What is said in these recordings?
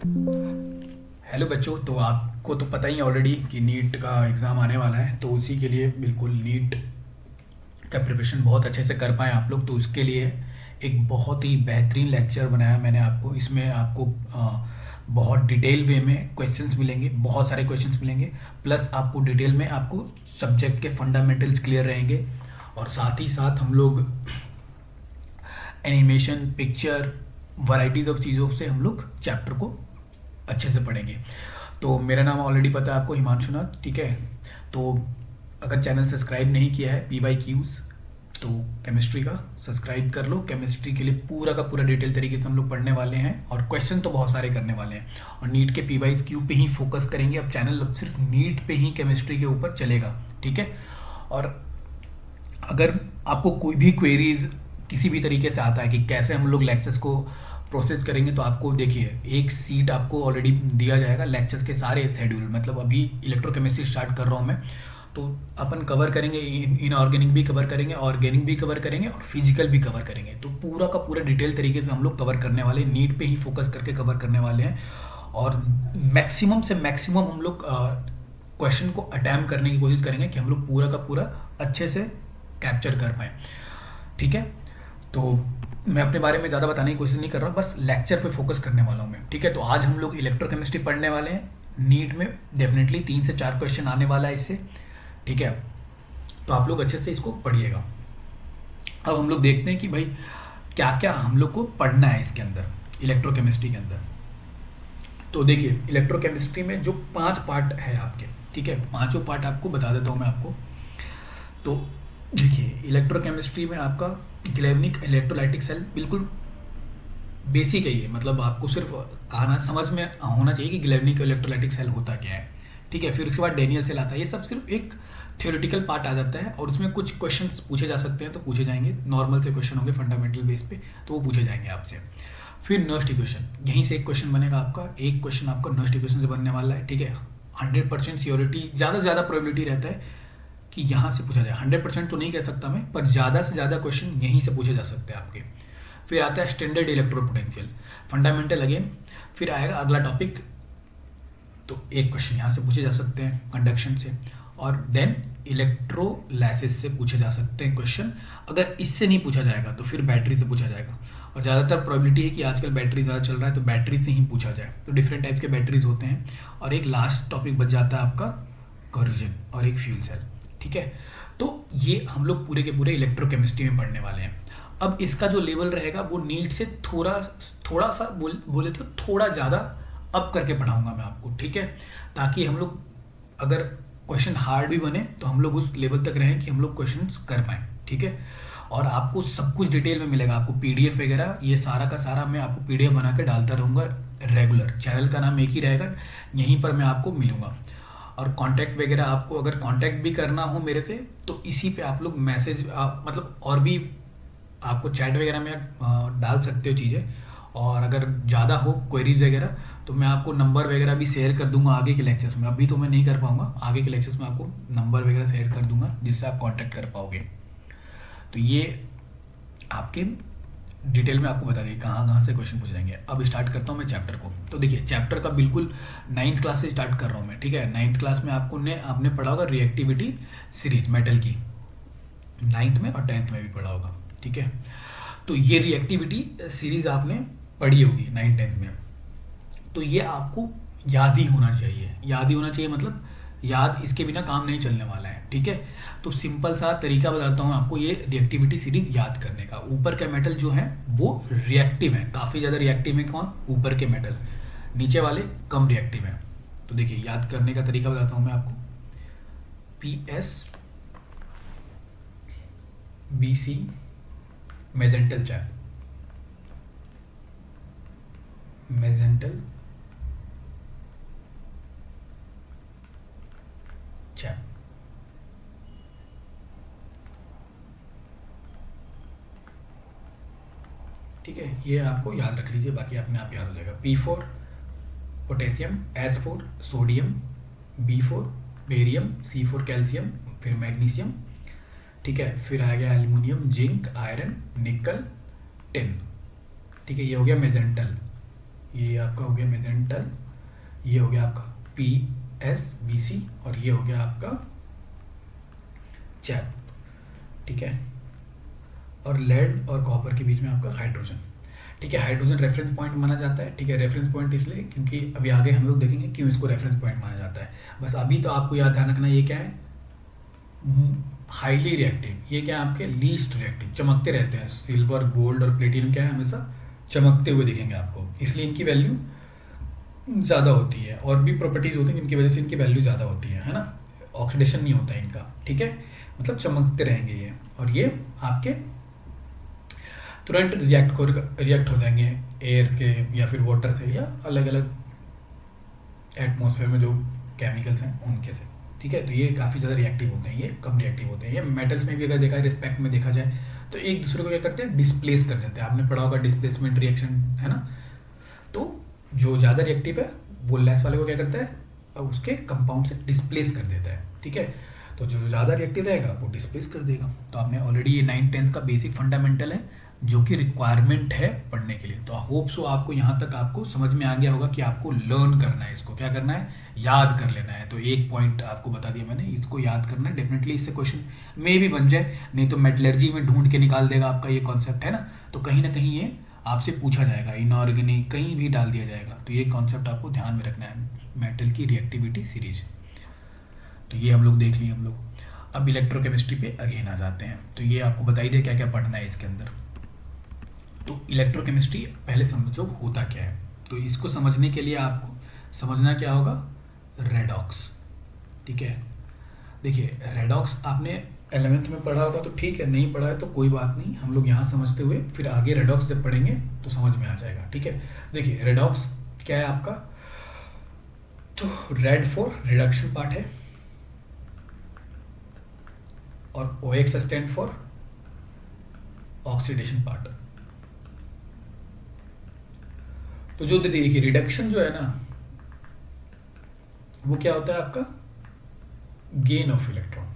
Hello बच्चों, तो आपको तो पता ही ऑलरेडी कि नीट का एग्ज़ाम आने वाला है, तो उसी के लिए बिल्कुल नीट का प्रिपरेशन बहुत अच्छे से कर पाएँ आप लोग। तो उसके लिए एक बहुत ही बेहतरीन लेक्चर बनाया मैंने आपको। इसमें आपको बहुत डिटेल वे में क्वेश्चंस मिलेंगे, बहुत सारे क्वेश्चंस मिलेंगे। प्लस आपको डिटेल में आपको सब्जेक्ट के फंडामेंटल्स क्लियर रहेंगे। और साथ ही साथ हम लोग एनिमेशन, पिक्चर, वैराइटीज़ ऑफ चीज़ों से हम लोग चैप्टर को अच्छे से पढ़ेंगे। तो मेरा नाम ऑलरेडी पता है आपको, हिमांशु नाथ, ठीक है। तो अगर चैनल सब्सक्राइब नहीं किया है पी वाई क्यूज़, तो केमिस्ट्री का सब्सक्राइब कर लो। केमिस्ट्री के लिए पूरा का पूरा डिटेल तरीके से हम लोग पढ़ने वाले हैं और क्वेश्चन तो बहुत सारे करने वाले हैं। और नीट के पी वाई क्यू पे ही फोकस करेंगे। अब चैनल अब सिर्फ नीट पे ही केमिस्ट्री के ऊपर चलेगा, ठीक है। और अगर आपको कोई भी क्वेरीज किसी भी तरीके से आता है कि कैसे हम लोग लेक्चर्स को प्रोसेस करेंगे, तो आपको देखिए एक सीट आपको ऑलरेडी दिया जाएगा लेक्चर्स के सारे शेड्यूल। मतलब अभी इलेक्ट्रोकेमिस्ट्री स्टार्ट कर रहा हूँ मैं, तो अपन कवर करेंगे, इनऑर्गेनिक भी कवर करेंगे, ऑर्गेनिक भी कवर करेंगे और फिजिकल भी कवर करेंगे। तो पूरा का पूरा डिटेल तरीके से हम लोग कवर करने वाले हैं, नीट पे ही फोकस करके कवर करने वाले हैं। और मैक्सिमम से मैक्सिमम हम लोग क्वेश्चन को अटैम्प्ट करने की कोशिश करेंगे कि हम लोग पूरा का पूरा अच्छे से कैप्चर कर पाएँ, ठीक है। तो मैं अपने बारे में ज़्यादा बताने की कोशिश नहीं कर रहा हूँ, बस लेक्चर पे फोकस करने वाला हूँ मैं, ठीक है। तो आज हम लोग इलेक्ट्रोकेमिस्ट्री पढ़ने वाले हैं। नीट में डेफिनेटली 3 से 4 क्वेश्चन आने वाला है इससे, ठीक है। तो आप लोग अच्छे से इसको पढ़िएगा। अब हम लोग देखते हैं कि भाई क्या क्या हम लोग को पढ़ना है इसके अंदर, इलेक्ट्रोकेमिस्ट्री के अंदर। तो देखिए इलेक्ट्रोकेमिस्ट्री में जो 5 पार्ट है आपके, ठीक है, पांचों पार्ट आपको बता देता हूँ मैं आपको। तो देखिए इलेक्ट्रोकेमिस्ट्री में आपका ग्लेवनिक इलेक्ट्रोलाइटिक सेल बिल्कुल बेसिक है ये। मतलब आपको सिर्फ आना समझ में होना चाहिए कि ग्लेवनिक इलेक्ट्रोलाइटिक सेल होता क्या है, ठीक है। फिर उसके बाद डेनियल सेल आता है। ये सब सिर्फ एक थ्योरेटिकल पार्ट आ जाता है और उसमें कुछ क्वेश्चंस पूछे जा सकते हैं, तो पूछे जाएंगे। नॉर्मल से क्वेश्चन होंगे फंडामेंटल बेस पे, तो वो पूछे जाएंगे आपसे। फिर नर्स्ट इक्वेशन, यहीं से एक क्वेश्चन बनेगा आपका। एक क्वेश्चन आपका नर्स्ट इक्वेशन से बनने वाला है, ठीक है। 100% श्योरिटी, ज़्यादा से ज़्यादा प्रोबेबिलिटी रहता है कि यहाँ से पूछा जाए। 100% तो नहीं कह सकता मैं, पर ज़्यादा से ज़्यादा क्वेश्चन यहीं से पूछे जा सकते हैं आपके। फिर आता है standard electro potential, fundamental again. फिर आएगा अगला टॉपिक, तो एक क्वेश्चन यहाँ से पूछे जा सकते हैं कंडक्शन से। और देन इलेक्ट्रोलाइसिस से पूछे जा सकते हैं क्वेश्चन। अगर इससे नहीं पूछा जाएगा तो फिर बैटरी से पूछा जाएगा। और ज़्यादातर प्रोबेबिलिटी है कि आजकल बैटरी ज़्यादा चल रहा है, तो बैटरी से ही पूछा जाए। तो डिफरेंट टाइप्स के बैटरीज होते हैं। और एक लास्ट टॉपिक बच जाता है आपका कोरोजन और एक फ्यूल सेल, ठीक है। तो ये हम लोग पूरे के पूरे इलेक्ट्रोकेमिस्ट्री में पढ़ने वाले हैं। अब इसका जो लेवल रहेगा वो नीट से थोड़ा थोड़ा सा बोले तो थोड़ा ज़्यादा अप करके पढ़ाऊंगा मैं आपको, ठीक है। ताकि हम लोग अगर क्वेश्चन हार्ड भी बने तो हम लोग उस लेवल तक रहें कि हम लोग क्वेश्चन कर पाएँ, ठीक है। और आपको सब कुछ डिटेल में मिलेगा, आपको पीडीएफ वगैरह ये सारा का सारा मैं आपको पीडीएफ बना के डालता रहूँगा रेगुलर। चैनल का नाम एक ही रहेगा, यहीं पर मैं आपको मिलूँगा। और कांटेक्ट वगैरह आपको अगर कांटेक्ट भी करना हो मेरे से, तो इसी पे आप लोग मैसेज मतलब और भी आपको चैट वगैरह में डाल सकते हो चीज़ें। और अगर ज़्यादा हो क्वेरीज वगैरह, तो मैं आपको नंबर वगैरह भी शेयर कर दूंगा आगे के लेक्चर्स में। अभी तो मैं नहीं कर पाऊंगा, आगे के लेक्चर्स में आपको नंबर वगैरह शेयर कर दूंगा जिससे आप कांटेक्ट कर पाओगे। तो ये आपके डिटेल में आपको बता दें कहाँ कहाँ से क्वेश्चन पूछ जाएंगे। अब स्टार्ट करता हूँ मैं चैप्टर को। तो देखिए चैप्टर का बिल्कुल 9th क्लास से स्टार्ट कर रहा हूँ मैं, ठीक है। 9th क्लास में आपने पढ़ा होगा रिएक्टिविटी सीरीज मेटल की, 9th में और 10th में भी पढ़ा होगा, ठीक है। तो ये रिएक्टिविटी सीरीज आपने पढ़ी होगी 9th 10th में। तो ये आपको याद ही होना चाहिए, याद ही होना चाहिए। मतलब याद इसके बिना काम नहीं चलने वाला है, ठीक है। तो सिंपल सा तरीका बताता हूँ आपको ये रिएक्टिविटी सीरीज याद करने का। ऊपर के मेटल जो है वो रिएक्टिव है, काफ़ी ज़्यादा रिएक्टिव है। कौन? ऊपर के मेटल। नीचे वाले कम रिएक्टिव है। तो देखिए याद करने का तरीका बताता हूँ मैं आपको। PS BC मेजेंटल चैप, मेजेंटल चैप, ठीक है। ये आपको याद रख लीजिए, बाकी अपने आप याद हो जाएगा। P4 potassium, S4 sodium, B4 barium, C4 calcium, फिर मैग्नीशियम, ठीक है। फिर आ गया एल्युमिनियम, जिंक, आयरन, निकल, टिन, ठीक है। ये हो गया मेजेंटल, ये आपका हो गया मेजेंटल, ये हो गया आपका PSBC, और ये हो गया आपका चैप, ठीक है। और लेड और कॉपर के बीच में आपका हाइड्रोजन, ठीक है। हाइड्रोजन रेफरेंस पॉइंट माना जाता है, ठीक है। रेफरेंस पॉइंट इसलिए क्योंकि अभी आगे हम लोग देखेंगे क्यों इसको रेफरेंस पॉइंट माना जाता है। बस अभी तो आपको याद ध्यान रखना ये क्या है, हाईली रिएक्टिव, ये क्या है आपके लीस्ट रिएक्टिव, चमकते रहते हैं। सिल्वर, गोल्ड और प्लेटिनम क्या है, हमेशा चमकते हुए दिखेंगे आपको, इसलिए इनकी वैल्यू ज़्यादा होती है। और भी प्रॉपर्टीज़ होती हैं जिनकी वजह से इनकी वैल्यू ज़्यादा होती है ना। ऑक्सीडेशन नहीं होता है इनका, ठीक है, मतलब चमकते रहेंगे ये। और ये आपके तुरंत रिएक्ट हो जाएंगे एयर से या फिर वाटर से या अलग अलग एटमॉस्फेयर में जो केमिकल्स हैं उनके से, ठीक है। तो ये काफ़ी ज़्यादा रिएक्टिव होते हैं, ये कम रिएक्टिव होते हैं। ये मेटल्स में भी अगर देखा है, रिस्पेक्ट में देखा जाए तो एक दूसरे को क्या करते हैं, डिस्प्लेस कर देते हैं। आपने पढ़ा होगा डिस्प्लेसमेंट रिएक्शन, है ना। तो जो ज़्यादा रिएक्टिव है वो लेस वाले को क्या करता है, उसके कंपाउंड से डिस्प्लेस कर देता है, ठीक है। तो जो ज़्यादा रिएक्टिव रहेगा वो डिस्प्लेस कर देगा। तो आपने ऑलरेडी ये 9th-10th का बेसिक फंडामेंटल है जो कि रिक्वायरमेंट है पढ़ने के लिए। तो आई होप सो आपको यहाँ तक आपको समझ में आ गया होगा कि आपको लर्न करना है, इसको क्या करना है, याद कर लेना है। तो एक पॉइंट आपको बता दिया मैंने, इसको याद करना है। डेफिनेटली इससे क्वेश्चन में भी बन जाए, नहीं तो मेटलर्जी में ढूंढ के निकाल देगा आपका ये कॉन्सेप्ट, है ना। तो कहीं ना कहीं ये आपसे पूछा जाएगा, इनऑर्गेनिक कहीं भी डाल दिया जाएगा। तो ये कॉन्सेप्ट आपको ध्यान में रखना है, मेटल की रिएक्टिविटी सीरीज। तो ये हम लोग देख लिए हम लोग। अब इलेक्ट्रोकेमिस्ट्री पे अगेन आ जाते हैं। तो ये आपको बताई दे क्या क्या पढ़ना है इसके अंदर। तो इलेक्ट्रोकेमिस्ट्री पहले समझो होता क्या है। तो इसको समझने के लिए आपको समझना क्या होगा, रेडॉक्स, ठीक है। देखिए रेडॉक्स आपने 11th में पढ़ा होगा तो ठीक है, नहीं पढ़ा है तो कोई बात नहीं, हम लोग यहाँ समझते हुए फिर आगे रेडॉक्स जब पढ़ेंगे तो समझ में आ जाएगा, ठीक है। देखिए रेडॉक्स क्या है आपका, तो रेड फॉर रिडक्शन पार्ट है और OX stand for oxidation part. तो जो देखिए रिडक्शन जो है ना वो क्या होता है आपका, गेन ऑफ इलेक्ट्रॉन,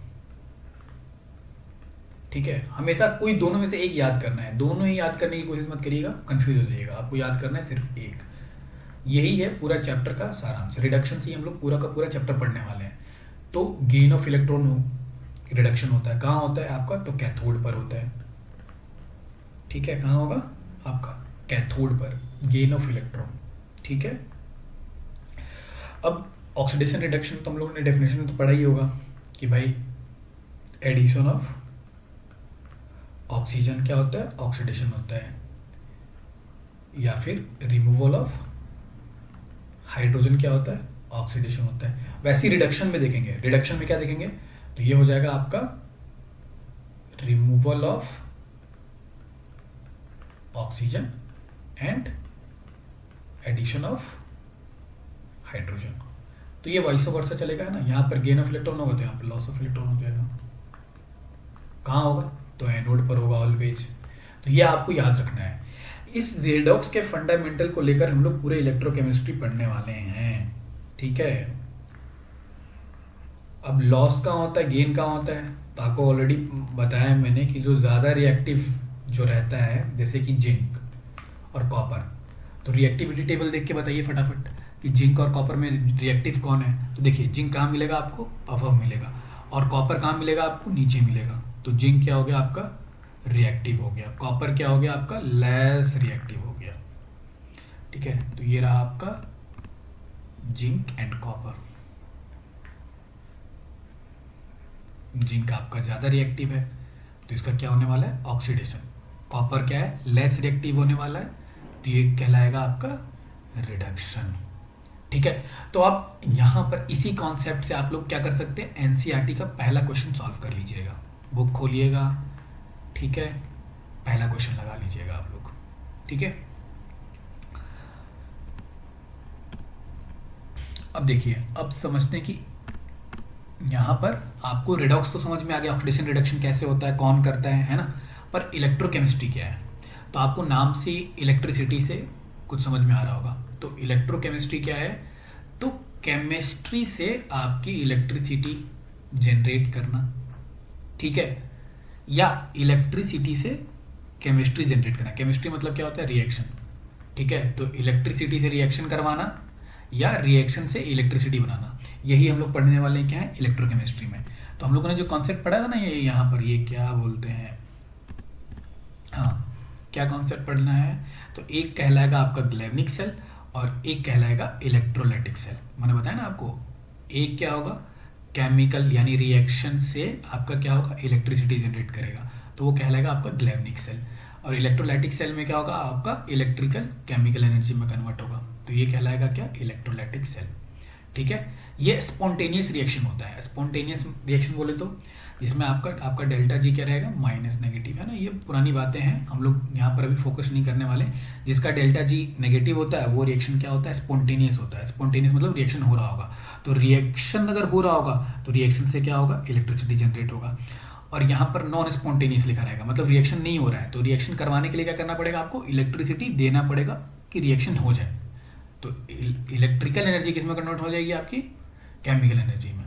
ठीक है। हमेशा कोई दोनों में से एक याद करना है, दोनों ही याद करने की कोशिश मत करिएगा, कंफ्यूज हो जाइएगा। आपको याद करना है सिर्फ एक, यही है पूरा चैप्टर का सारांश। रिडक्शन से ही हम लोग पूरा का पूरा चैप्टर पढ़ने वाले हैं। तो गेन ऑफ इलेक्ट्रॉन रिडक्शन होता है, कहाँ होता है आपका, तो कैथोड पर होता है, ठीक है। कहाँ होगा आपका, कैथोड पर, गेन ऑफ इलेक्ट्रॉन, ठीक है। अब ऑक्सीडेशन रिडक्शन तो हम लोगों ने डेफिनेशन तो पढ़ा ही होगा कि भाई एडिशन ऑफ ऑक्सीजन क्या होता है, ऑक्सीडेशन होता है, या फिर रिमूवल ऑफ हाइड्रोजन क्या होता है, ऑक्सीडेशन होता है। वैसे ही रिडक्शन में देखेंगे, रिडक्शन में क्या देखेंगे, तो ये हो जाएगा आपका removal of oxygen and addition of hydrogen. तो ये वाइस वर्सा चलेगा ना, यहाँ पर गेन ऑफ इलेक्ट्रॉन होगा तो यहाँ पर लॉस ऑफ इलेक्ट्रॉन हो जाएगा। कहाँ होगा, तो एनोड पर होगा ऑलवेज। तो ये आपको याद रखना है। इस रेडॉक्स के फंडामेंटल को लेकर हम लोग पूरे इलेक्ट्रोकेमिस्ट्री पढ़ने वाले हैं, ठीक है। अब लॉस कहाँ होता है, गेन कहाँ होता है, तो आपको ऑलरेडी बताया मैंने कि जो ज़्यादा रिएक्टिव जो रहता है जैसे कि जिंक और कॉपर, तो रिएक्टिविटी टेबल देख के बताइए फटाफट कि जिंक और कॉपर में रिएक्टिव कौन है। तो देखिए जिंक कहाँ मिलेगा आपको, अबव मिलेगा, और कॉपर कहाँ मिलेगा आपको, नीचे मिलेगा। तो जिंक क्या हो गया आपका, रिएक्टिव हो गया, कॉपर क्या हो गया आपका, लेस रिएक्टिव हो गया, ठीक है। तो ये रहा आपका जिंक एंड कॉपर। जिंक आपका ज़्यादा रिएक्टिव है तो इसका क्या होने वाला है, ऑक्सीडेशन। कॉपर क्या है, लेस रिएक्टिव होने वाला है, तो ये कहलाएगा आपका रिडक्शन, ठीक है। तो आप यहाँ पर इसी कॉन्सेप्ट से आप लोग क्या कर सकते हैं, एनसीईआरटी का पहला क्वेश्चन सॉल्व कर लीजिएगा। बुक खोलिएगा, ठीक है, पहला क्वेश्चन लगा लीजिएगा आप लोग, ठीक है। अब देखिए, अब समझते हैं कि यहाँ पर आपको रिडॉक्स तो समझ में आ गया, ऑक्सीडेशन रिडक्शन कैसे होता है, कौन करता है ना। पर इलेक्ट्रोकेमिस्ट्री क्या है, तो आपको नाम से इलेक्ट्रिसिटी से कुछ समझ में आ रहा होगा। तो इलेक्ट्रोकेमिस्ट्री क्या है, तो केमिस्ट्री से आपकी इलेक्ट्रिसिटी जनरेट करना, ठीक है, या इलेक्ट्रिसिटी से केमिस्ट्री जनरेट करना। केमिस्ट्री मतलब क्या होता है, रिएक्शन, ठीक है, तो इलेक्ट्रिसिटी से रिएक्शन करवाना या रिएक्शन से इलेक्ट्रिसिटी बनाना, यही हम लोग पढ़ने वाले हैं क्या है इलेक्ट्रोकेमिस्ट्री में। तो हम लोगों ने जो कॉन्सेप्ट पढ़ा था ना, ये यहाँ पर ये क्या बोलते हैं, हाँ क्या कॉन्सेप्ट पढ़ना है, तो एक कहलाएगा आपका ग्लेवनिक सेल और एक कहलाएगा इलेक्ट्रोलाइटिक सेल। मैंने बताया ना आपको, एक क्या होगा केमिकल यानी रिएक्शन से आपका क्या होगा इलेक्ट्रिसिटी जनरेट करेगा, तो वो कहलाएगा आपका ग्लेवनिक सेल। और इलेक्ट्रोलाइटिक सेल में क्या होगा आपका इलेक्ट्रिकल केमिकल एनर्जी में कन्वर्ट होगा, तो ये कहलाएगा क्या इलेक्ट्रोलाइटिक सेल। ठीक है, ये स्पॉन्टेनियस रिएक्शन होता है। स्पॉन्टेनियस रिएक्शन बोले तो इसमें आपका डेल्टा जी क्या रहेगा माइनस नेगेटिव, है ना। ये पुरानी बातें हैं, हम लोग यहाँ पर अभी फोकस नहीं करने वाले। जिसका डेल्टा जी नेगेटिव होता है वो रिएक्शन क्या होता है स्पॉन्टेनियस होता है। स्पॉन्टेनियस मतलब रिएक्शन हो रहा होगा, तो रिएक्शन अगर हो रहा होगा तो रिएक्शन से क्या होगा इलेक्ट्रिसिटी जनरेट होगा। और यहाँ पर नॉन स्पॉन्टेनियस लिखा रहेगा, मतलब रिएक्शन नहीं हो रहा है, तो रिएक्शन करवाने के लिए क्या करना पड़ेगा आपको इलेक्ट्रिसिटी देना पड़ेगा कि रिएक्शन हो जाए। तो इलेक्ट्रिकल एनर्जी किस में कन्वर्ट हो जाएगी आपकी केमिकल एनर्जी में।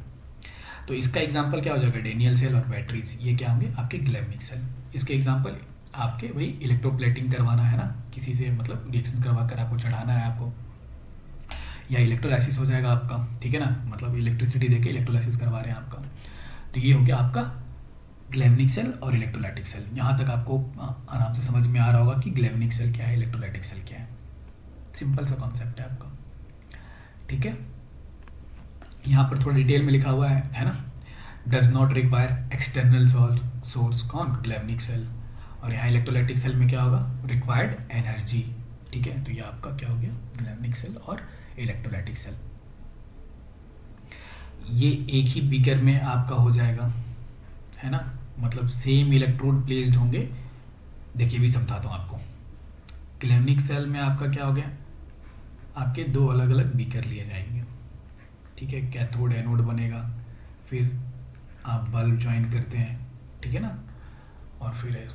तो इसका एग्जांपल क्या हो जाएगा डेनियल सेल और बैटरीज, ये क्या होंगे आपके ग्लेवनिक सेल। इसके एग्जांपल आपके वही इलेक्ट्रोप्लेटिंग करवाना है ना किसी से, मतलब रिएक्शन करवा कर आपको चढ़ाना है आपको, या इलेक्ट्रोलाइसिस हो जाएगा आपका, ठीक है ना, मतलब इलेक्ट्रिसिटी देके इलेक्ट्रोलाइसिस करवा रहे हैं आपका। तो ये हो गया आपका ग्लेवनिक सेल और इलेक्ट्रोलाइटिक सेल। यहाँ तक आपको आराम से समझ में आ रहा होगा कि ग्लेवनिक सेल क्या है इलेक्ट्रोलाइटिक सेल क्या है। सिंपल सा कॉन्सेप्ट है आपका, ठीक है। यहाँ पर थोड़ा डिटेल में लिखा हुआ है ना, does not require external source, कौन ग्लेवनिक सेल। और यहाँ इलेक्ट्रोलाइटिक सेल में क्या होगा रिक्वायर्ड एनर्जी, ठीक है। तो ये आपका क्या हो गया ग्लेवनिक सेल और इलेक्ट्रोलाइटिक सेल। ये एक ही बीकर में आपका हो जाएगा, है ना, मतलब सेम इलेक्ट्रोड प्लेस्ड होंगे। देखिए भी समझाता हूँ आपको। ग्लेवनिक सेल में आपका क्या हो गया आपके दो अलग अलग बीकर लिए जाएंगे, ठीक है। कैथोड एनोड बनेगा, फिर आप बल्ब ज्वाइन करते हैं, ठीक है ना, और फिर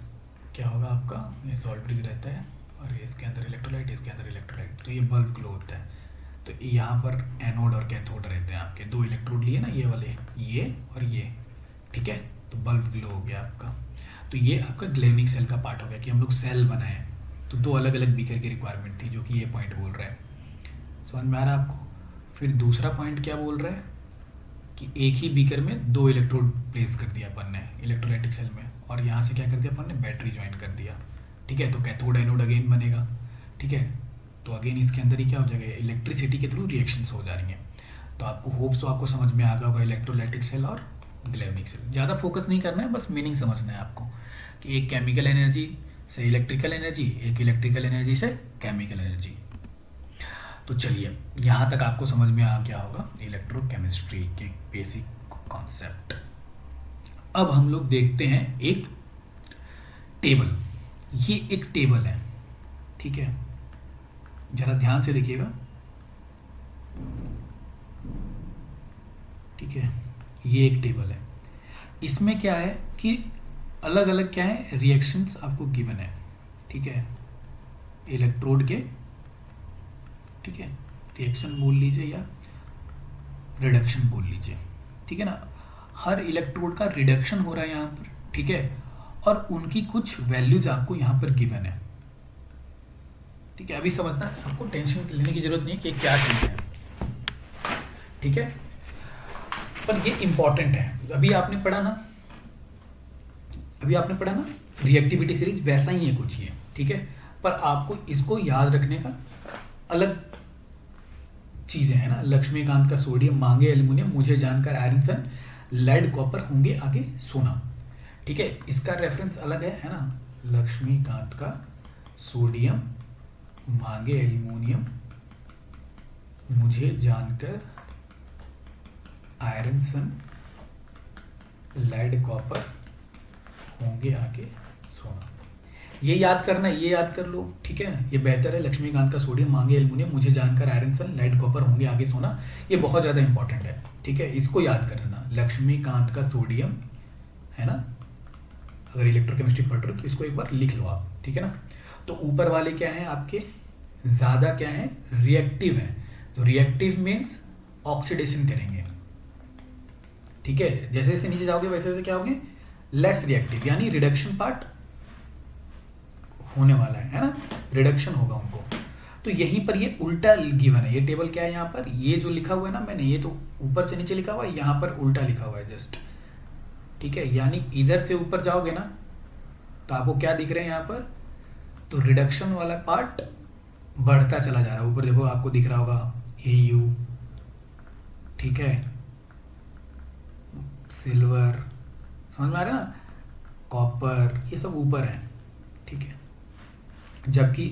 क्या होगा आपका ये सॉल्ट ब्रिज रहता है और इसके अंदर इलेक्ट्रोलाइट, इसके अंदर इलेक्ट्रोलाइट, तो ये बल्ब ग्लो होता है। तो यहाँ पर एनोड और कैथोड रहते हैं आपके, दो इलेक्ट्रोड लिए ना ये वाले, ये और ये, ठीक है। तो बल्ब ग्लो हो गया आपका। तो ये आपका ग्लेवनिक सेल का पार्ट हो गया कि हम लोग सेल बनाए, तो दो अलग अलग बीकर की रिक्वायरमेंट थी, जो कि ये पॉइंट बोल रहा है। समझ में आ रहा है आपको। फिर दूसरा पॉइंट क्या बोल रहा है कि एक ही बीकर में दो इलेक्ट्रोड प्लेस कर दिया अपन ने इलेक्ट्रोलाइटिक सेल में, और यहाँ से क्या कर दिया अपन ने बैटरी ज्वाइन कर दिया, ठीक है। तो कैथोड एनोड अगेन बनेगा, ठीक है। तो अगेन इसके अंदर ही क्या हो जाएगा इलेक्ट्रिसिटी के थ्रू रिएक्शंस हो जा रही हैं। तो आपको होप्स तो आपको समझ में आ गया होगा इलेक्ट्रोलाइटिक सेल और ग्लेवनिक सेल। ज़्यादा फोकस नहीं करना है, बस मीनिंग समझना है आपको कि एक केमिकल एनर्जी से इलेक्ट्रिकल एनर्जी, एक इलेक्ट्रिकल एनर्जी से केमिकल एनर्जी। तो चलिए यहाँ तक आपको समझ में आ गया होगा इलेक्ट्रोकेमिस्ट्री के बेसिक कॉन्सेप्ट। अब हम लोग देखते हैं एक टेबल। ये एक टेबल है, ठीक है, जरा ध्यान से देखिएगा, ठीक है। ये एक टेबल है, इसमें क्या है कि अलग अलग क्या है रिएक्शंस आपको गिवन है, ठीक है, इलेक्ट्रोड के, ठीक है, रिएक्शन बोल लीजिए या रिडक्शन बोल लीजिए, ठीक है ना। हर इलेक्ट्रोड का रिडक्शन हो रहा है यहाँ पर, ठीक है, और उनकी कुछ वैल्यूज आपको यहाँ पर गिवन है, ठीक है। अभी समझना आपको टेंशन लेने की जरूरत नहीं है कि क्या चीज़ है, ठीक है, पर ये इंपॉर्टेंट है। अभी आपने पढ़ा ना रिएक्टिविटी सीरीज, वैसा ही है कुछ ये, ठीक है, पर आपको इसको याद रखने का अलग चीज़ें हैं ना। लक्ष्मीकांत का सोडियम मांगे एल्युमिनियम, मुझे जानकर आयरन सन, लेड कॉपर होंगे आगे सोना, ठीक है। इसका रेफरेंस अलग है ना। लक्ष्मीकांत का सोडियम मांगे एल्युमिनियम, मुझे जानकर आयरन सन, लेड कॉपर होंगे आगे सोना। ये याद करना, ये याद कर लो, ठीक है। ये बेहतर है, लक्ष्मीकांत का सोडियम मांगे एल्युमिनियम, मुझे जानकर आयरन सन, लेड कॉपर होंगे आगे सोना। ये बहुत ज़्यादा इंपॉर्टेंट है, ठीक है, इसको याद करना। लक्ष्मीकांत का सोडियम, है ना, अगर इलेक्ट्रोकेमिस्ट्री पढ़ रहे हो तो इसको एक बार लिख लो आप, ठीक है ना। तो ऊपर वाले क्या है आपके ज़्यादा क्या है रिएक्टिव है, तो रिएक्टिव मीन्स ऑक्सीडेशन करेंगे, ठीक है। जैसे जैसे नीचे जाओगे वैसे वैसे क्या होंगे लेस रिएक्टिव, यानी रिडक्शन पार्ट होने वाला है ना, रिडक्शन होगा उनको। तो यहीं पर ये उल्टा गिवन है। ये टेबल क्या है यहाँ पर, ये जो लिखा हुआ है ना मैंने, ये तो ऊपर से नीचे लिखा हुआ है, यहाँ पर उल्टा लिखा हुआ है जस्ट, ठीक है। यानी इधर से ऊपर जाओगे ना तो आपको क्या दिख रहे हैं यहाँ पर, तो रिडक्शन वाला पार्ट बढ़ता चला जा रहा है। ऊपर देखो आपको दिख रहा होगा AU, ठीक है, सिल्वर, समझ में आ रहा है ना, कॉपर, ये सब ऊपर है, ठीक है। जबकि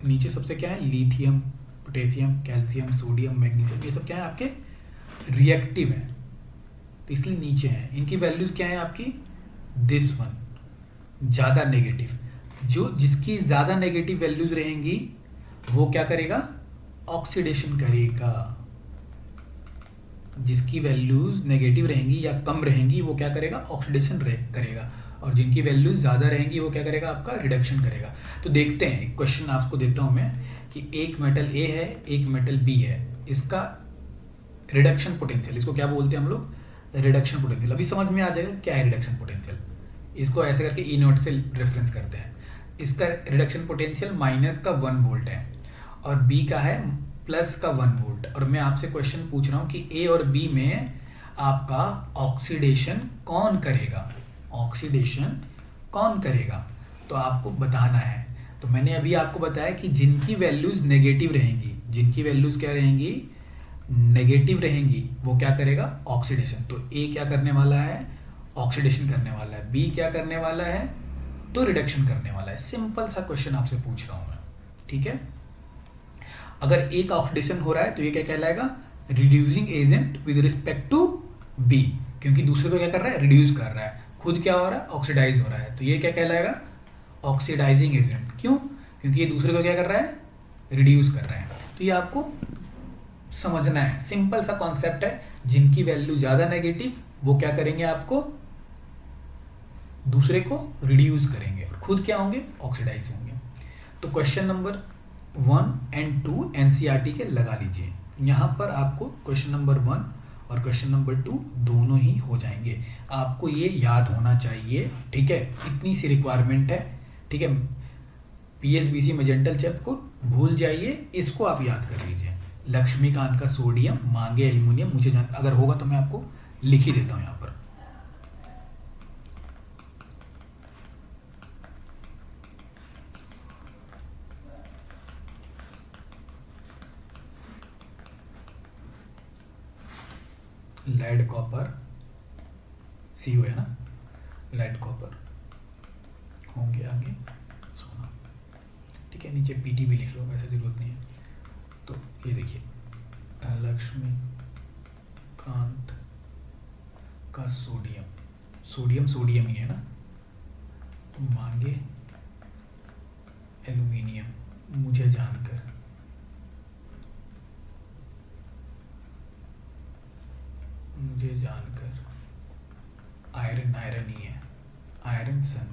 नीचे सबसे क्या है, lithium, potassium, calcium, sodium, magnesium, ये सब क्या है आपके रिएक्टिव है, तो इसलिए नीचे है। इनकी वैल्यूज क्या है आपकी, दिस वन, ज़्यादा नेगेटिव। जो जिसकी ज़्यादा नेगेटिव वैल्यूज रहेंगी वो क्या करेगा, ऑक्सीडेशन करेगा। जिसकी वैल्यूज नेगेटिव रहेंगी या कम रहेंगी वो क्या करेगा, ऑक्सीडेशन करेगा। और जिनकी वैल्यूज ज़्यादा रहेंगी वो क्या करेगा, आपका रिडक्शन करेगा। तो देखते हैं, एक क्वेश्चन आपको देता हूँ मैं कि एक मेटल A है, एक मेटल B है, इसका रिडक्शन पोटेंशियल, इसको क्या बोलते हैं हम लोग, रिडक्शन पोटेंशियल। अभी समझ में आ जाएगा क्या है रिडक्शन पोटेंशियल। इसको ऐसे करके E नोट से रेफरेंस करते हैं। इसका रिडक्शन पोटेंशियल माइनस का 1 वोल्ट है और B का है प्लस का 1 वोल्ट। और मैं आपसे क्वेश्चन पूछ रहा हूँ कि A और B में आपका ऑक्सीडेशन कौन करेगा, ऑक्सीडेशन कौन करेगा, तो आपको बताना है। तो मैंने अभी आपको बताया कि जिनकी वैल्यूज नेगेटिव रहेंगी, जिनकी वैल्यूज क्या रहेंगी, नेगेटिव रहेंगी, वो क्या करेगा, ऑक्सीडेशन। तो A क्या करने वाला है, ऑक्सीडेशन करने वाला है, B क्या करने वाला है, तो रिडक्शन करने वाला है। सिंपल सा क्वेश्चन आपसे पूछ रहा हूं मैं, ठीक है। अगर A का ऑक्सीडेशन हो रहा है तो ये क्या कहलाएगा, reducing agent with respect to B, क्योंकि दूसरे को क्या कर रहा है, रिड्यूस कर रहा है, खुद क्या हो रहा है, ऑक्सीडाइज हो रहा है। तो ये क्या कहलाएगा, ऑक्सीडाइजिंग एजेंट। क्यों, क्योंकि ये दूसरे को क्या कर रहा है, रिड्यूस कर रहा है। तो ये आपको समझना है, सिंपल सा कॉन्सेप्ट है। जिनकी वैल्यू ज़्यादा नेगेटिव वो क्या करेंगे, आपको दूसरे को रिड्यूस करेंगे और खुद क्या होंगे, ऑक्सीडाइज होंगे। तो क्वेश्चन नंबर 1 और 2 एनसीईआरटी के लगा लीजिए। यहाँ पर आपको क्वेश्चन नंबर 1 और क्वेश्चन नंबर 2 दोनों ही हो जाएंगे। आपको ये याद होना चाहिए, ठीक है, इतनी सी रिक्वायरमेंट है, ठीक है। PSBC मैजेंटल चैप को भूल जाइए, इसको आप याद कर लीजिए। लक्ष्मीकांत का सोडियम, मांगे एल्यूमिनियम, मुझे अगर होगा तो मैं आपको लिख ही देता हूँ यहाँ पर। लेड कॉपर CO है ना, लेड कॉपर होंगे आगे सोना, ठीक है। नीचे PT भी लिख लो, वैसे जरूरत नहीं है। तो ये देखिए, लक्ष्मीकांत का सोडियम, सोडियम सोडियम ही है ना, मांगे एल्यूमिनियम, मुझे जानकर आयरन, आयरन ही है, आयरन सन।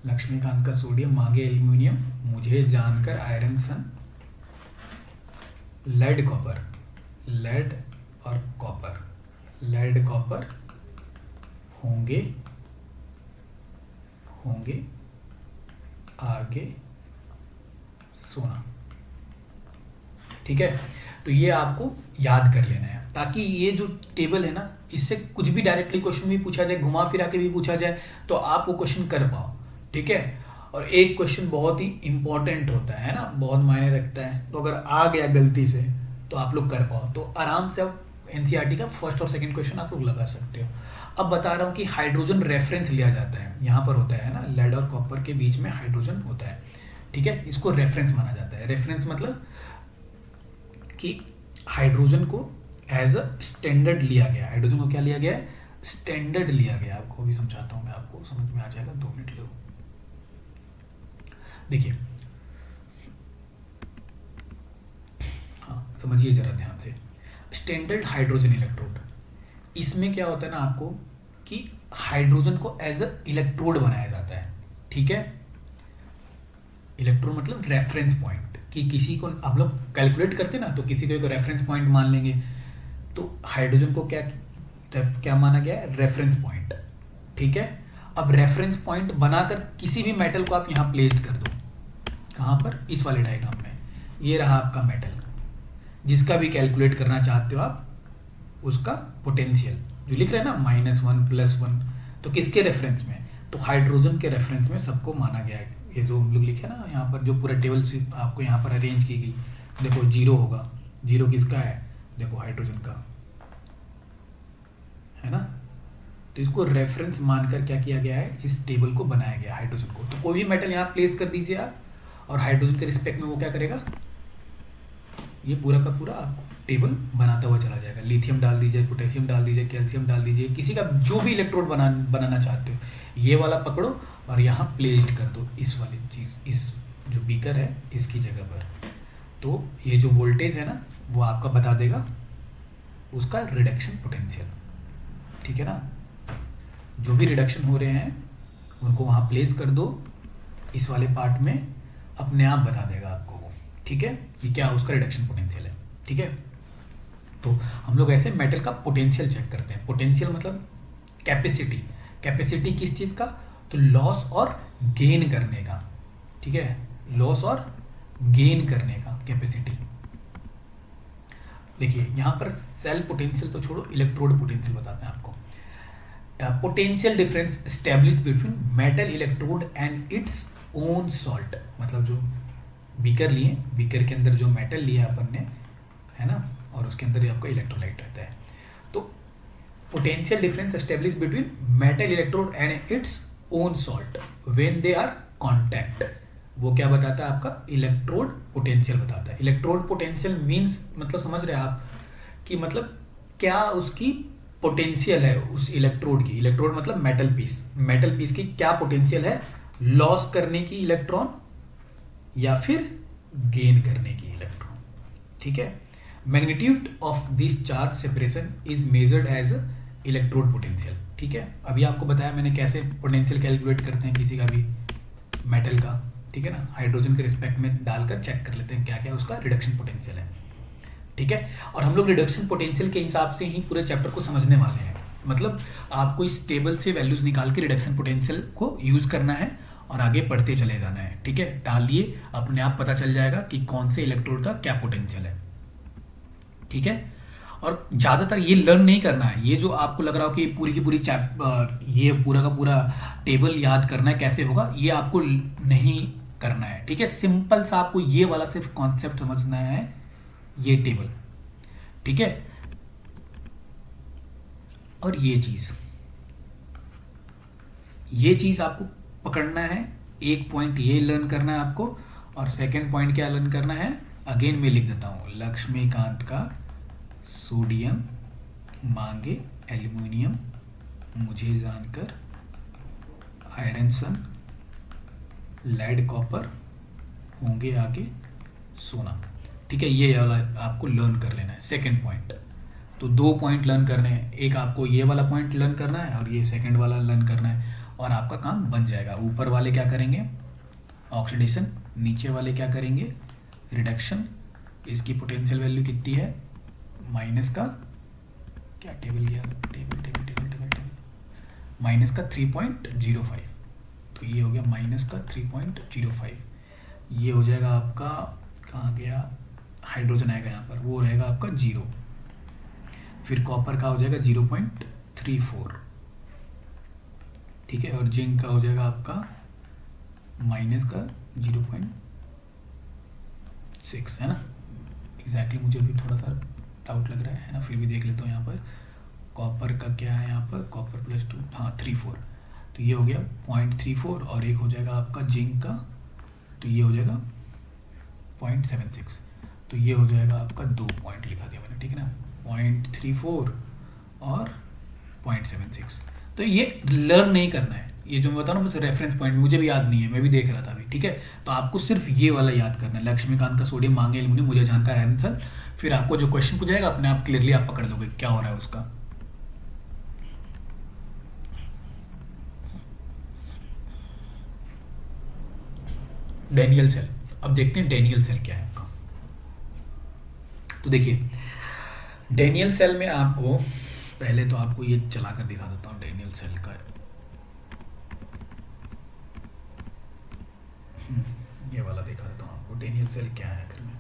लक्ष्मीकांत का सोडियम, मांगे एल्यूमिनियम, मुझे जानकर आयरन सन। लेड कॉपर, लेड और कॉपर, लेड कॉपर होंगे आगे सोना, ठीक है। तो ये आपको याद कर लेना है, ताकि ये जो टेबल है ना, इससे कुछ भी डायरेक्टली क्वेश्चन भी पूछा जाए, घुमा फिरा के भी पूछा जाए, तो आप वो क्वेश्चन कर पाओ, ठीक है। और एक क्वेश्चन बहुत ही इंपॉर्टेंट होता है ना, बहुत मायने रखता है, तो अगर आ गया गलती से तो आप लोग कर पाओ, तो आराम से आप एनसीईआरटी का फर्स्ट और सेकंड क्वेश्चन आप लोग लगा सकते हो। अब बता रहा हूँ कि हाइड्रोजन रेफरेंस लिया जाता है, यहाँ पर होता है ना, लेड और कॉपर के बीच में हाइड्रोजन होता है, ठीक है। इसको रेफरेंस माना जाता है। रेफरेंस मतलब कि हाइड्रोजन को एज अ स्टैंडर्ड लिया गया, हाइड्रोजन को क्या लिया गया है, स्टैंडर्ड लिया गया। आपको भी समझाता हूँ मैं, आपको समझ में आ जाएगा, 2 मिनट लो। देखिए, हाँ समझिए जरा ध्यान से, स्टैंडर्ड हाइड्रोजन इलेक्ट्रोड, इसमें क्या होता है ना आपको, कि हाइड्रोजन को एज अ इलेक्ट्रोड बनाया जाता है, ठीक है। इलेक्ट्रोड मतलब रेफरेंस पॉइंट, कि किसी को आप लोग कैलकुलेट करते ना, तो किसी को एक रेफरेंस पॉइंट मान लेंगे, तो हाइड्रोजन को क्या माना गया है, रेफरेंस पॉइंट, ठीक है। अब रेफरेंस पॉइंट बनाकर किसी भी मेटल को आप यहाँ प्लेस कर दो, कहाँ पर, इस वाले डायग्राम में। ये रहा आपका मेटल, जिसका भी कैलकुलेट करना चाहते हो आप, उसका पोटेंशियल जो लिख रहे हैं ना -1 +1, तो किसके रेफरेंस में, तो हाइड्रोजन के रेफरेंस में सबको माना गया है। ये जो हम लोग लिखे ना यहाँ पर, जो पूरा टेबल से आपको यहाँ पर अरेंज की गई, देखो 0 होगा, 0 किसका है, देखो हाइड्रोजन का है ना। तो इसको रेफरेंस मानकर क्या किया गया है, इस टेबल को बनाया गया हाइड्रोजन को। तो कोई भी मेटल यहाँ प्लेस कर दीजिए आप, और हाइड्रोजन के रिस्पेक्ट में वो क्या करेगा, ये पूरा का पूरा आपको टेबल बनाता हुआ चला जाएगा। लिथियम डाल दीजिए, पोटेशियम डाल दीजिए, कैल्शियम डाल दीजिए, किसी का जो भी इलेक्ट्रोड बनाना चाहते हो, ये वाला पकड़ो और यहाँ प्लेस्ड कर दो इस वाली चीज़, इस जो बीकर है इसकी जगह पर। तो ये जो वोल्टेज है ना, वो आपका बता देगा उसका रिडक्शन पोटेंशियल, ठीक है ना। जो भी रिडक्शन हो रहे हैं उनको वहाँ प्लेस कर दो इस वाले पार्ट में, अपने आप बता देगा आपको वो, ठीक है, कि क्या उसका रिडक्शन पोटेंशियल है, ठीक है। तो हम लोग ऐसे मेटल का पोटेंशियल चेक करते हैं। पोटेंशियल मतलब कैपेसिटी, कैपेसिटी किस चीज़ का, तो लॉस और गेन करने का, ठीक है, लॉस और गेन करने का कैपेसिटी। देखिए यहाँ पर सेल पोटेंशियल तो छोड़ो, इलेक्ट्रोड पोटेंशियल बताते हैं आपको। Potential difference establish between metal electrode and its own salt, मतलब जो बीकर लिए, बीकर के अंदर जो मेटल लिया अपन ने, है ना, और उसके अंदर आपका इलेक्ट्रोलाइट रहता है। तो potential difference establish between metal electrode and its own salt when they are contact, वो क्या बताता है आपका, इलेक्ट्रोड पोटेंशियल बताता है। इलेक्ट्रोड पोटेंशियल मींस, मतलब समझ रहे हैं आप कि मतलब क्या उसकी पोटेंशियल है उस इलेक्ट्रोड की, इलेक्ट्रोड मतलब मेटल पीस, मेटल पीस की क्या पोटेंशियल है, लॉस करने की इलेक्ट्रॉन या फिर गेन करने की इलेक्ट्रॉन, ठीक है। Magnitude of this charge separation is measured as electrode potential, ठीक है। अभी आपको बताया मैंने कैसे पोटेंशियल कैलकुलेट करते हैं किसी का भी मेटल का, ठीक है ना। हाइड्रोजन के रिस्पेक्ट में डालकर चेक कर लेते हैं क्या क्या उसका रिडक्शन पोटेंशियल है, ठीक है। और हम लोग रिडक्शन पोटेंशियल के हिसाब से ही पूरे चैप्टर को समझने वाले हैं। मतलब आपको इस टेबल से वैल्यूज निकाल के रिडक्शन पोटेंशियल को यूज करना है और आगे पढ़ते चले जाना है, ठीक है। डालिए, अपने आप पता चल जाएगा कि कौन से इलेक्ट्रोड का क्या पोटेंशियल है, ठीक है। और ज़्यादातर ये लर्न नहीं करना है, ये जो आपको लग रहा हो कि पूरी की पूरी ये पूरा का पूरा टेबल याद करना है कैसे होगा, ये आपको नहीं करना है, ठीक है। सिंपल सा आपको ये वाला सिर्फ कॉन्सेप्ट समझना है, ये टेबल, ठीक है। और ये चीज आपको पकड़ना है। एक पॉइंट ये लर्न करना है आपको, और सेकंड पॉइंट क्या लर्न करना है, अगेन मैं लिख देता हूं, लक्ष्मीकांत का सोडियम मांगे एल्यूमिनियम, मुझे जानकर आयरन सन, लेड कॉपर होंगे आगे सोना, ठीक है। ये वाला आपको लर्न कर लेना है सेकंड पॉइंट। तो 2 पॉइंट लर्न करने हैं, एक आपको ये वाला पॉइंट लर्न करना है और ये सेकंड वाला लर्न करना है, और आपका काम बन जाएगा। ऊपर वाले क्या करेंगे, ऑक्सीडेशन, नीचे वाले क्या करेंगे, रिडक्शन। इसकी पोटेंशियल वैल्यू कितनी है, माइनस का क्या टेबल गया, टेबल माइनस का 3.05, तो ये हो गया माइनस का 3.05। ये हो जाएगा आपका, कहाँ गया, हाइड्रोजन आएगा यहाँ पर, वो रहेगा आपका 0। फिर कॉपर का हो जाएगा 0.34, ठीक है। और जिंक का हो जाएगा आपका माइनस का 0.6, है ना। एग्जैक्टली मुझे अभी थोड़ा सा डाउट लग रहा है ना, फिर भी देख लेता हूँ। यहाँ पर कॉपर का क्या है, यहाँ पर कॉपर +2, हाँ 34, तो ये हो गया 0.34, और एक हो जाएगा आपका जिंक का, तो ये हो जाएगा 0.76, तो ये हो जाएगा आपका 2 पॉइंट लिखा गया मैंने, ठीक है ना, 0.34 और 0.76। तो ये लर्न नहीं करना है, ये जो मैं बता रहा हूँ बस रेफरेंस पॉइंट, मुझे भी याद नहीं है, मैं भी देख रहा था अभी, ठीक है। तो आपको सिर्फ ये वाला याद करना है, लक्ष्मीकांत का सोडियम मांगे एल्यूमिनियम, मुझे जानकर आंसर। फिर आपको जो क्वेश्चन पूछाएगा अपने आप क्लियरली आप पकड़ लोगे क्या हो रहा है उसका। डैनियल सेल, अब देखते हैं डैनियल सेल क्या है आपका। तो देखिए डैनियल सेल में आपको पहले तो आपको ये चला कर दिखा देता हूँ डैनियल सेल का। ये वाला दिखा देता हूँ आपको, डेनियल सेल क्या है आखिर में।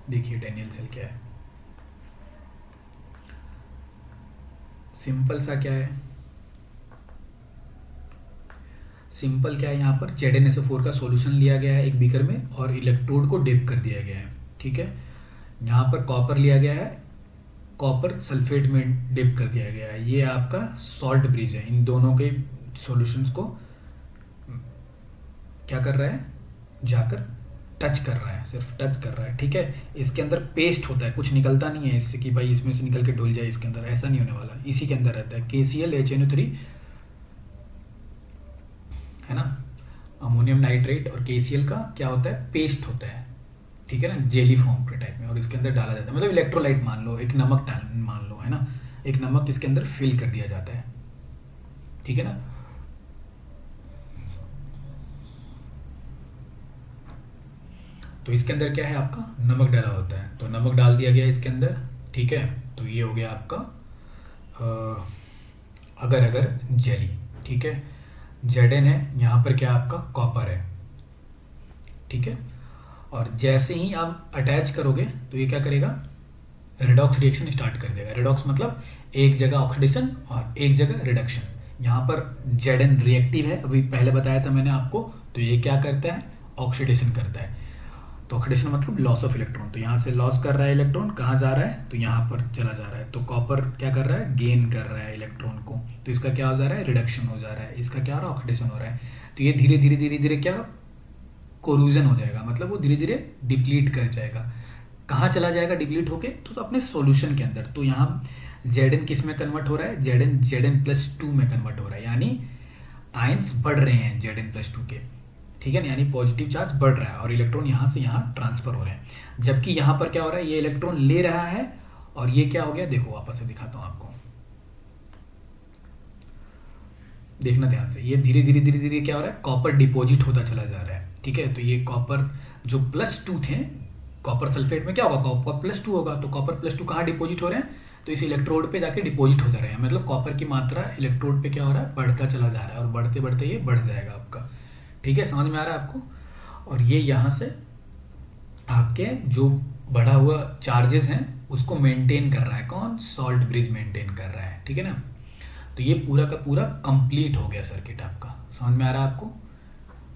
देखिए डेनियल सेल क्या है, सिंपल सा क्या है, सिंपल क्या है, यहाँ पर ZnSO4 का सॉल्यूशन लिया गया है एक बीकर में और इलेक्ट्रोड को डिप कर दिया गया है, ठीक है। यहाँ पर कॉपर लिया गया है, कॉपर सल्फेट में डिप कर दिया गया है, ये आपका सॉल्ट ब्रिज है। इन दोनों के सॉल्यूशंस को क्या कर रहा है, जाकर टच कर रहा है, सिर्फ टच कर रहा है, ठीक है। इसके अंदर पेस्ट होता है, कुछ निकलता नहीं है इससे कि भाई इसमें से निकल के डुल जाए इसके अंदर, ऐसा नहीं होने वाला। इसी के अंदर रहता है KCl HNO3, है ना। अमोनियम नाइट्रेट और KCl का क्या होता है, पेस्ट होता है, ठीक है ना, जेली फॉर्म के टाइप में, और इसके अंदर डाला जाता है, मतलब इलेक्ट्रोलाइट मान लो, एक नमक मान लो, है ना, एक नमक इसके अंदर फिल कर दिया जाता है, ठीक है ना। तो इसके अंदर क्या है, आपका नमक डाला होता है, तो नमक डाल दिया गया इसके अंदर, ठीक है। तो ये हो गया आपका अगर अगर जेली, ठीक है। Zn है, यहाँ पर क्या आपका कॉपर है, ठीक है। और जैसे ही आप अटैच करोगे तो ये क्या करेगा, रिडॉक्स रिएक्शन स्टार्ट कर देगा। रिडॉक्स मतलब एक जगह ऑक्सीडेशन और एक जगह रिडक्शन। यहाँ पर Zn रिएक्टिव है, अभी पहले बताया था मैंने आपको, तो ये क्या करता है, ऑक्सीडेशन करता है। तो ऑक्सीडेशन मतलब लॉस ऑफ इलेक्ट्रॉन, तो यहाँ से लॉस कर रहा है इलेक्ट्रॉन, कहाँ जा रहा है, तो यहाँ पर चला जा रहा है। तो कॉपर क्या कर रहा है, गेन कर रहा है इलेक्ट्रॉन को, तो इसका क्या हो जा रहा है, रिडक्शन हो जा रहा है, इसका क्या हो रहा है, ऑक्सीडेशन हो रहा है। तो ये धीरे धीरे धीरे धीरे क्या कोरूजन हो जाएगा, मतलब वो धीरे धीरे डिप्लीट कर जाएगा। कहाँ चला जाएगा डिप्लीट होके, तो अपने सॉल्यूशन के अंदर। तो यहाँ Zn किस में कन्वर्ट हो रहा है, Zn+2 में कन्वर्ट हो रहा है, यानी आयंस बढ़ रहे हैं Zn+2 के, ठीक है ना, यानी पॉजिटिव चार्ज बढ़ रहा है और इलेक्ट्रॉन यहाँ से यहाँ ट्रांसफर हो रहे हैं। जबकि यहाँ पर क्या हो रहा है, ये इलेक्ट्रॉन ले रहा है और ये क्या हो गया, देखो वापस से दिखाता हूँ आपको, देखना ध्यान से। ये धीरे धीरे धीरे धीरे क्या हो रहा है, कॉपर डिपॉजिट होता चला जा रहा है, ठीक है। तो ये कॉपर जो +2 थे, कॉपर सल्फेट में क्या होगा, कॉपर +2 होगा, तो कॉपर +2 कहाँ डिपॉजिट हो रहे हैं, तो इस इलेक्ट्रोड पे जाके डिपॉजिट हो जा रहे हैं। मतलब कॉपर की मात्रा इलेक्ट्रोड पे क्या हो रहा है, बढ़ता चला जा रहा है, और बढ़ते बढ़ते ये बढ़ जाएगा आपका, ठीक है, समझ में आ रहा है आपको। और ये यहाँ से आपके जो बढ़ा हुआ चार्जेस हैं उसको मेंटेन कर रहा है, कौन, सॉल्ट ब्रिज मेंटेन कर रहा है, ठीक है ना। तो ये पूरा का पूरा कंप्लीट हो गया सर्किट आपका, समझ में आ रहा है आपको।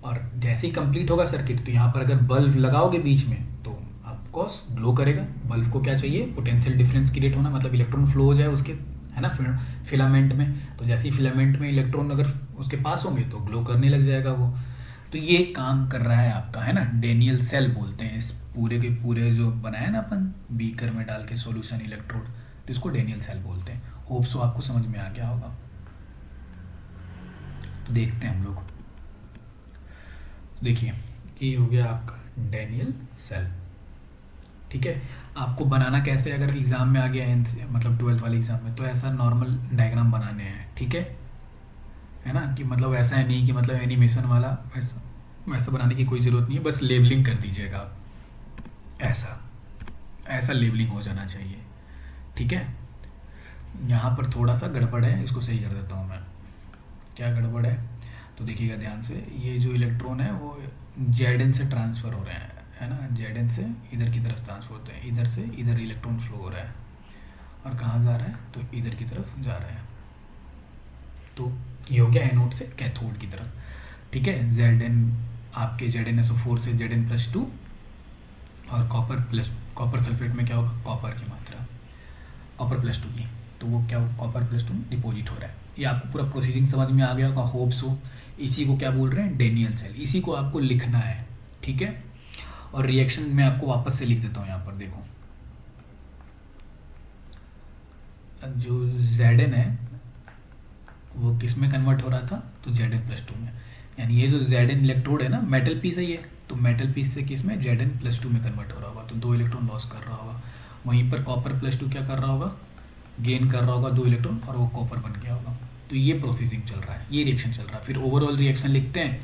और जैसे ही कंप्लीट होगा सर्किट, तो यहाँ पर अगर बल्ब लगाओगे बीच में तो ऑफकोर्स ग्लो करेगा। बल्ब को क्या चाहिए, पोटेंशियल डिफरेंस क्रिएट होना, मतलब इलेक्ट्रॉन फ्लो हो जाए उसके, है ना, फिलामेंट में। तो जैसे ही फिलामेंट में इलेक्ट्रॉन अगर उसके पास होंगे तो ग्लो करने लग जाएगा वो। तो ये काम कर रहा है आपका, है ना, डेनियल सेल बोलते हैं इस पूरे के पूरे जो बनाया ना अपन बीकर में डाल के सॉल्यूशन इलेक्ट्रोड, तो इसको डेनियल सेल बोलते हैं। होप सो आपको समझ में आ गया होगा। तो देखते हैं हम लोग, देखिए ये हो गया आपका डेनियल सेल, ठीक है। आपको बनाना कैसे, अगर एग्जाम में आ गया है, मतलब 12th वाले एग्जाम में, तो ऐसा नॉर्मल डायग्राम बनाने हैं, ठीक है ना, कि मतलब ऐसा है नहीं कि मतलब एनिमेशन वाला वैसा वैसा बनाने की कोई ज़रूरत नहीं है, बस लेबलिंग कर दीजिएगा आप, ऐसा ऐसा लेबलिंग हो जाना चाहिए, ठीक है। यहाँ पर थोड़ा सा गड़बड़ है, इसको सही कर देता हूँ मैं। क्या गड़बड़ है, तो देखिएगा ध्यान से, ये जो इलेक्ट्रॉन है वो Zn से ट्रांसफ़र हो रहे हैं, है ना, Zn से इधर की तरफ ट्रांसफर होते हैं, इधर से इधर इलेक्ट्रॉन फ्लो हो रहा है, और कहाँ जा रहा है, तो इधर की तरफ जा रहा है। तो ये हो गया एनोड से कैथोड की तरफ, ठीक है। Zn आपके ZnSO4 से Zn+2, और कॉपर सल्फेट में क्या होगा, कॉपर की मात्रा कॉपर +2 की, तो वो क्या कॉपर +2 डिपॉजिट हो रहा है। ये आपको पूरा प्रोसीजिंग समझ में आ गया होगा, होप सो। इसी को क्या बोल रहे हैं, डेनियल सेल, इसी को आपको लिखना है, ठीक है। और रिएक्शन में आपको वापस से लिख देता हूँ, यहाँ पर देखो, जो Zn है वो किस में कन्वर्ट हो रहा था, तो Zn+2 में, यानी ये जो Zn इलेक्ट्रोड है ना, मेटल पीस है ये, तो मेटल पीस से किस में, Zn+2 में कन्वर्ट हो रहा होगा, तो 2 इलेक्ट्रॉन लॉस कर रहा होगा। वहीं पर कॉपर +2 क्या कर रहा होगा, गेन कर रहा होगा 2 इलेक्ट्रॉन, और वो कॉपर बन गया होगा। तो ये प्रोसेसिंग चल रहा है, ये रिएक्शन चल रहा है। फिर ओवरऑल रिएक्शन लिखते हैं,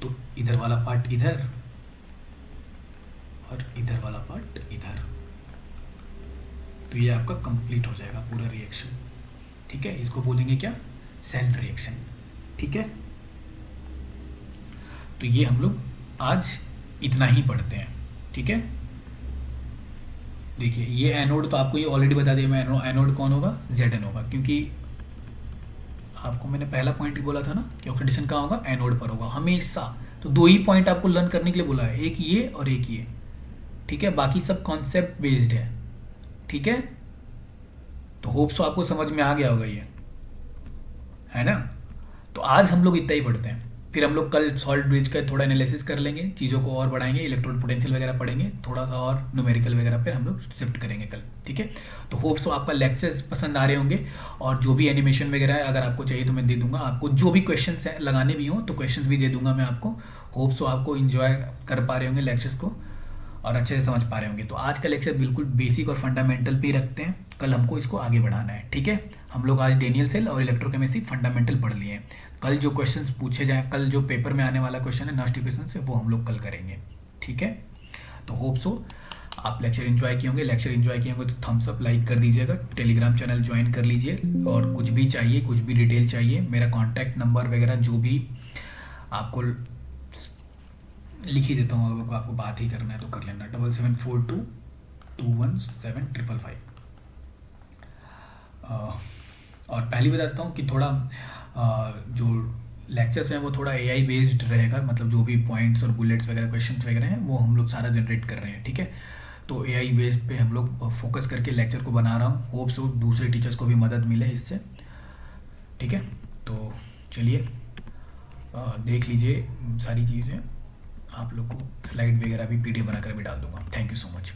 तो इधर वाला पार्ट इधर और इधर वाला पार्ट इधर। तो ये आपका कंप्लीट हो जाएगा पूरा रिएक्शन। ठीक है, इसको बोलेंगे क्या, सेल रिएक्शन। ठीक है, तो ये हम लोग आज इतना ही पढ़ते हैं। ठीक है, देखिए ये एनोड तो आपको ये ऑलरेडी बता दिया मैं, एनोड कौन होगा, Zn होगा, क्योंकि आपको मैंने पहला पॉइंट ही बोला था ना कि ऑक्सीडेशन कहाँ होगा, एनोड पर होगा हमेशा। तो दो ही पॉइंट आपको लर्न करने के लिए बोला है, एक ये और एक ये। ठीक है, बाकी सब कॉन्सेप्ट बेस्ड है। ठीक है, तो होप सो आपको समझ में आ गया होगा ये, है ना। तो आज हम लोग इतना ही पढ़ते हैं, फिर हम लोग कल सॉल्ट ब्रिज का थोड़ा एनालिसिस कर लेंगे, चीज़ों को और बढ़ाएंगे, इलेक्ट्रोड पोटेंशियल वगैरह पढ़ेंगे, थोड़ा सा और न्यूमेरिकल वगैरह पे हम लोग शिफ्ट करेंगे कल। ठीक है, तो होप सो आपका लेक्चर्स पसंद आ रहे होंगे, और जो भी एनिमेशन वगैरह है अगर आपको चाहिए तो मैं दे दूंगा आपको, जो भी क्वेश्चन लगाने भी हों तो क्वेश्चन भी दे दूंगा मैं आपको। होप सो आपको इन्जॉय कर पा रहे होंगे लेक्चर्स को और अच्छे से समझ पा रहे होंगे। तो आज का लेक्चर बिल्कुल बेसिक और फंडामेंटल पे ही रखते हैं, कल हमको इसको आगे बढ़ाना है। ठीक है, हम लोग आज डेनियल सेल और इलेक्ट्रोकेमिस्ट्री फंडामेंटल पढ़ लिए हैं। कल जो क्वेश्चंस पूछे जाए, कल जो पेपर में आने वाला क्वेश्चन है नास्टी क्वेश्चन से, वो हम लोग कल करेंगे। ठीक है, तो होप सो आप लेक्चर एंजॉय किए होंगे। लेक्चर एंजॉय किए होंगे तो थम्स अप लाइक कर दीजिएगा, टेलीग्राम चैनल ज्वाइन कर लीजिए, और कुछ भी चाहिए, कुछ भी डिटेल चाहिए, मेरा कॉन्टैक्ट नंबर वगैरह जो भी आपको लिख ही देता हूँ, अगर आपको बात ही करना है तो कर लेना, 7742217555। और पहले बताता हूँ कि थोड़ा जो लेक्चर्स हैं वो थोड़ा एआई बेस्ड रहेगा, मतलब जो भी पॉइंट्स और बुलेट्स वगैरह क्वेश्चंस वगैरह हैं वो हम लोग सारा जनरेट कर रहे हैं। ठीक है, तो एआई बेस्ड पे हम लोग फोकस करके लेक्चर को बना रहा हूँ, होप सो दूसरे टीचर्स को भी मदद मिले इससे। ठीक है, तो चलिए देख लीजिए सारी चीज़ें, आप लोग को स्लाइड वगैरह भी पीडीएफ बनाकर भी डाल दूंगा। Thank you so much.